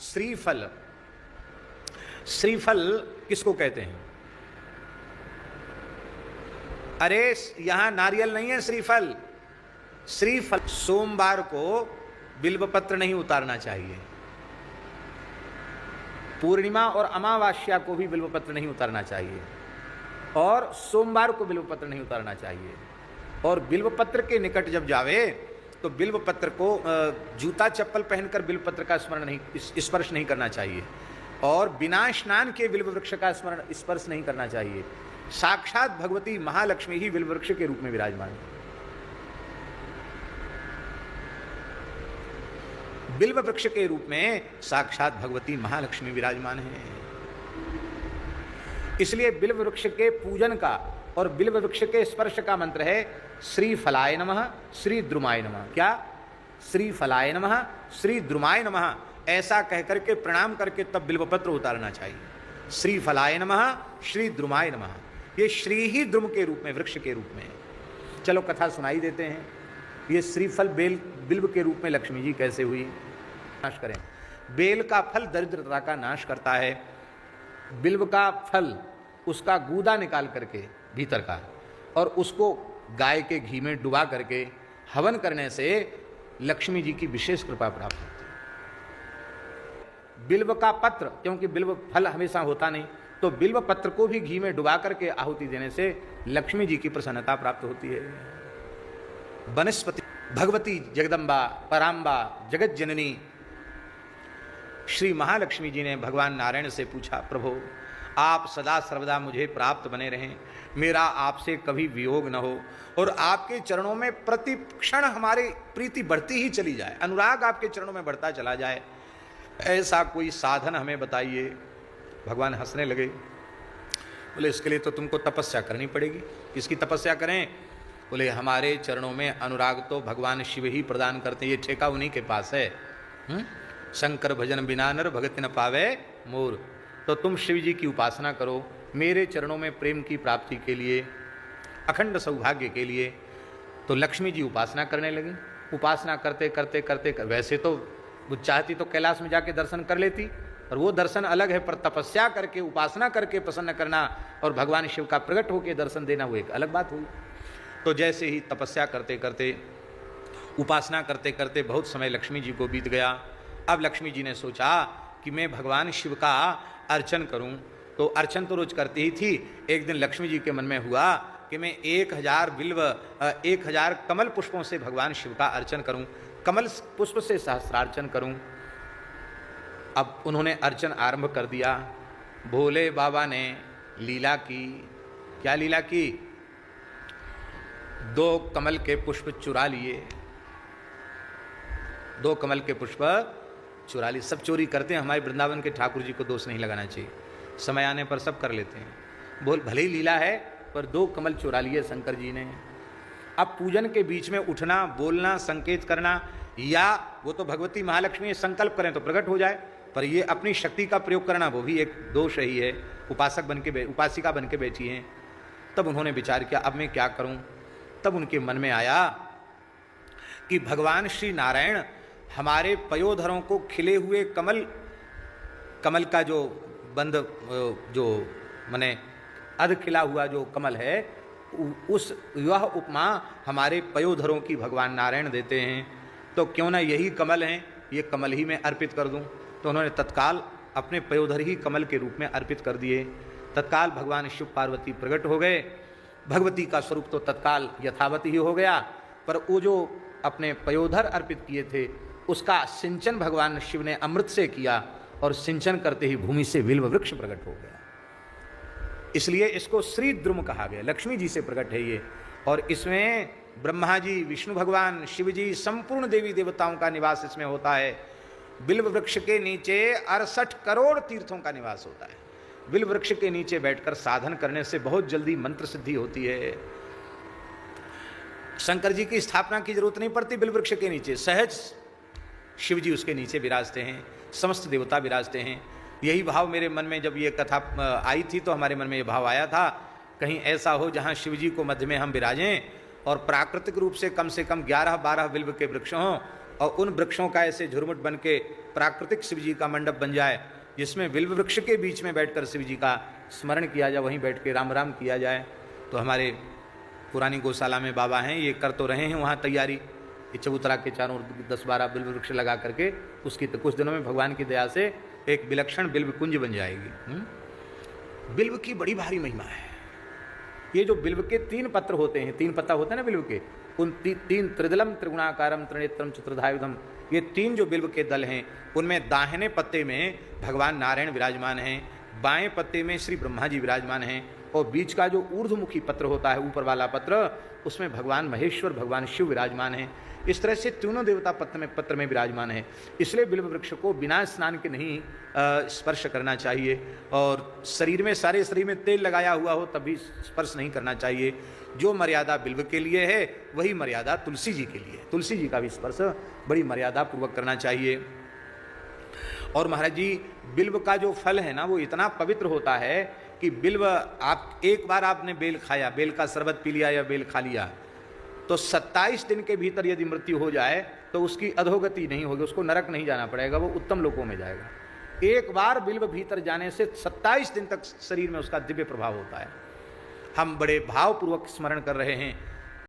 श्रीफल, श्रीफल किसको कहते हैं? अरे यहां नारियल नहीं है श्रीफल। श्रीफल सोमवार को बिल्वपत्र नहीं उतारना चाहिए, पूर्णिमा और अमावस्या को भी बिल्वपत्र नहीं उतारना चाहिए, और सोमवार को बिल्वपत्र नहीं उतारना चाहिए। और बिल्वपत्र के निकट जब जावे तो बिल्वपत्र को जूता चप्पल पहनकर बिल्वपत्र का स्पर्श नहीं करना चाहिए, और बिना स्नान के बिल्व वृक्ष का स्पर्श नहीं करना चाहिए। साक्षात भगवती महालक्ष्मी ही बिल्व वृक्ष के रूप में विराजमान है। बिल्व वृक्ष के रूप में साक्षात भगवती महालक्ष्मी विराजमान है। इसलिए बिल्व वृक्ष के पूजन का और बिल्व वृक्ष के स्पर्श का मंत्र है श्री फलाय नमः, श्री द्रुमाय नमः। क्या? श्री फलाय नमः, श्री द्रुमाय नमः, ऐसा कहकर के प्रणाम करके तब बिल्वपत्र उतारना चाहिए। श्री फलाय नमः, श्री द्रुमाय नमः, ये श्री ही द्रुम के रूप में, वृक्ष के रूप में। चलो कथा सुनाई देते हैं। ये श्रीफल बिल्व के रूप में लक्ष्मी जी कैसे हुई, नाश करें। बेल का फल दरिद्रता का नाश करता है। बिल्व का फल, उसका गूदा निकाल करके भीतर का, और उसको गाय के घी में डुबा करके हवन करने से लक्ष्मी जी की विशेष कृपा प्राप्त होती है। बिल्व का पत्र, क्योंकि बिल्व फल हमेशा होता नहीं, तो बिल्व पत्र को भी घी में डुबा करके आहुति देने से लक्ष्मी जी की प्रसन्नता प्राप्त होती है। वनस्पति भगवती जगदम्बा पराम्बा जगत जननी श्री महालक्ष्मी जी ने भगवान नारायण से पूछा, प्रभु आप सदा सर्वदा मुझे प्राप्त बने रहें, मेरा आपसे कभी वियोग न हो, और आपके चरणों में प्रति क्षण हमारी प्रीति बढ़ती ही चली जाए, अनुराग आपके चरणों में बढ़ता चला जाए, ऐसा कोई साधन हमें बताइए। भगवान हंसने लगे, बोले इसके लिए तो तुमको तपस्या करनी पड़ेगी। किसकी तपस्या करें? बोले हमारे चरणों में अनुराग तो भगवान शिव ही प्रदान करते हैं, ये ठेका उन्हीं के पास है। शंकर भजन बिना नर भगति न पावे मोर। तो तुम शिव जी की उपासना करो, मेरे चरणों में प्रेम की प्राप्ति के लिए, अखंड सौभाग्य के लिए। तो लक्ष्मी जी उपासना करने लगी। उपासना करते करते करते वैसे तो वो चाहती तो कैलाश में जाके दर्शन कर लेती, और वो दर्शन अलग है, पर तपस्या करके उपासना करके प्रसन्न करना और भगवान शिव का प्रकट होकर दर्शन देना वो एक अलग बात हुई। तो जैसे ही तपस्या करते करते, उपासना करते करते बहुत समय लक्ष्मी जी को बीत गया। अब लक्ष्मी जी ने सोचा कि मैं भगवान शिव का अर्चन करूं। तो अर्चन तो रोज करती ही थी। एक दिन लक्ष्मी जी के मन में हुआ कि मैं 1000 कमल पुष्पों से भगवान शिव का अर्चन करूं, कमल पुष्प से सहस्रार्चन करूं। अब उन्होंने अर्चन आरंभ कर दिया। भोले बाबा ने लीला की। क्या लीला की? 2 कमल के पुष्प चुरा लिए। 2 कमल के पुष्प चुरा लिए। सब चोरी करते हैं, हमारे वृंदावन के ठाकुर जी को दोष नहीं लगाना चाहिए, समय आने पर सब कर लेते हैं। बोल भले ही लीला है, पर 2 कमल चुरा लिए शंकर जी ने। अब पूजन के बीच में उठना, बोलना, संकेत करना, या वो तो भगवती महालक्ष्मी संकल्प करें तो प्रकट हो जाए, पर ये अपनी शक्ति का प्रयोग करना वो भी एक दोष ही है। उपासक बन के उपासिका बन के बैठी हैं। तब उन्होंने विचार किया अब मैं क्या करूं। तब उनके मन में आया कि भगवान श्री नारायण हमारे पयोधरों को खिले हुए कमल का जो बंद, जो माने अध खिला हुआ जो कमल है, उस यह उपमा हमारे पयोधरों की भगवान नारायण देते हैं, तो क्यों ना यही कमल हैं, ये कमल ही मैं अर्पित कर दूं। तो उन्होंने तत्काल अपने पयोधर ही कमल के रूप में अर्पित कर दिए। तत्काल भगवान शिव पार्वती प्रकट हो गए। भगवती का स्वरूप तो तत्काल यथावत ही हो गया, पर वो जो अपने पयोधर अर्पित किए थे उसका सिंचन भगवान शिव ने अमृत से किया, और सिंचन करते ही भूमि से बिल्व वृक्ष प्रकट हो गया। इसलिए इसको श्री द्रुम कहा गया। लक्ष्मी जी से प्रकट है ये, और इसमें ब्रह्मा जी, विष्णु भगवान, शिव जी, संपूर्ण देवी देवताओं का निवास इसमें होता है। बिल्व वृक्ष के नीचे 68 करोड़ तीर्थों का निवास होता है। बिल्व वृक्ष के नीचे बैठकर साधन करने से बहुत जल्दी मंत्र सिद्धि होती है। शंकर जी की स्थापना की जरूरत नहीं पड़ती। बिल्व वृक्ष के नीचे सहज शिव जी उसके नीचे विराजते हैं, समस्त देवता विराजते हैं। यही भाव मेरे मन में जब ये कथा आई थी तो हमारे मन में ये भाव आया था, कहीं ऐसा हो जहाँ शिव जी को मध्य में हम विराजें, और प्राकृतिक रूप से कम 11-12 बिल्व के वृक्ष हों, और उन वृक्षों का ऐसे झुरमुट बन के प्राकृतिक शिव जी का मंडप बन जाए, जिसमें बिल्व वृक्ष के बीच में बैठकर शिव जी का स्मरण किया जाए, वहीं बैठ के राम राम किया जाए। तो हमारे पुरानी गौशाला में बाबा हैं, ये कर तो रहे हैं वहाँ तैयारी, ये चबूतरा के चारों 10-12 बिल्व वृक्ष लगा करके उसकी तो कुछ दिनों में भगवान की दया से एक विलक्षण बिल्व कुंज बन जाएगी। बिल्व की बड़ी भारी महिमा है। ये जो बिल्व के 3 पत्र होते हैं, 3 पत्ता होते हैं ना बिल्व के, उन 3 त्रिदलम त्रिगुणाकारम त्रिनेत्रम चतुर्धायुधम, ये 3 जो बिल्व के दल हैं उनमें दाहिने पत्ते में भगवान नारायण विराजमान हैं, बाएं पत्ते में श्री ब्रह्मा जी विराजमान हैं, और बीच का जो ऊर्ध्वमुखी पत्र होता है, ऊपर वाला पत्र, उसमें भगवान महेश्वर भगवान शिव विराजमान हैं। इस तरह से तीनों देवता पत्र में विराजमान है। इसलिए बिल्व वृक्ष को बिना स्नान के नहीं स्पर्श करना चाहिए, और शरीर में, सारे शरीर में तेल लगाया हुआ हो तब भी स्पर्श नहीं करना चाहिए। जो मर्यादा बिल्व के लिए है वही मर्यादा तुलसी जी के लिए है। तुलसी जी का भी स्पर्श बड़ी मर्यादा पूर्वक करना चाहिए। और महाराज जी, बिल्व का जो फल है ना वो इतना पवित्र होता है कि बिल्व, आप एक बार आपने बेल खाया, बेल का शरबत पी लिया या बेल खा लिया, तो 27 दिन के भीतर यदि मृत्यु हो जाए तो उसकी अधोगति नहीं होगी, उसको नरक नहीं जाना पड़ेगा, वो उत्तम लोकों में जाएगा। एक बार बिल्व भीतर जाने से 27 दिन तक शरीर में उसका दिव्य प्रभाव होता है। हम बड़े भावपूर्वक स्मरण कर रहे हैं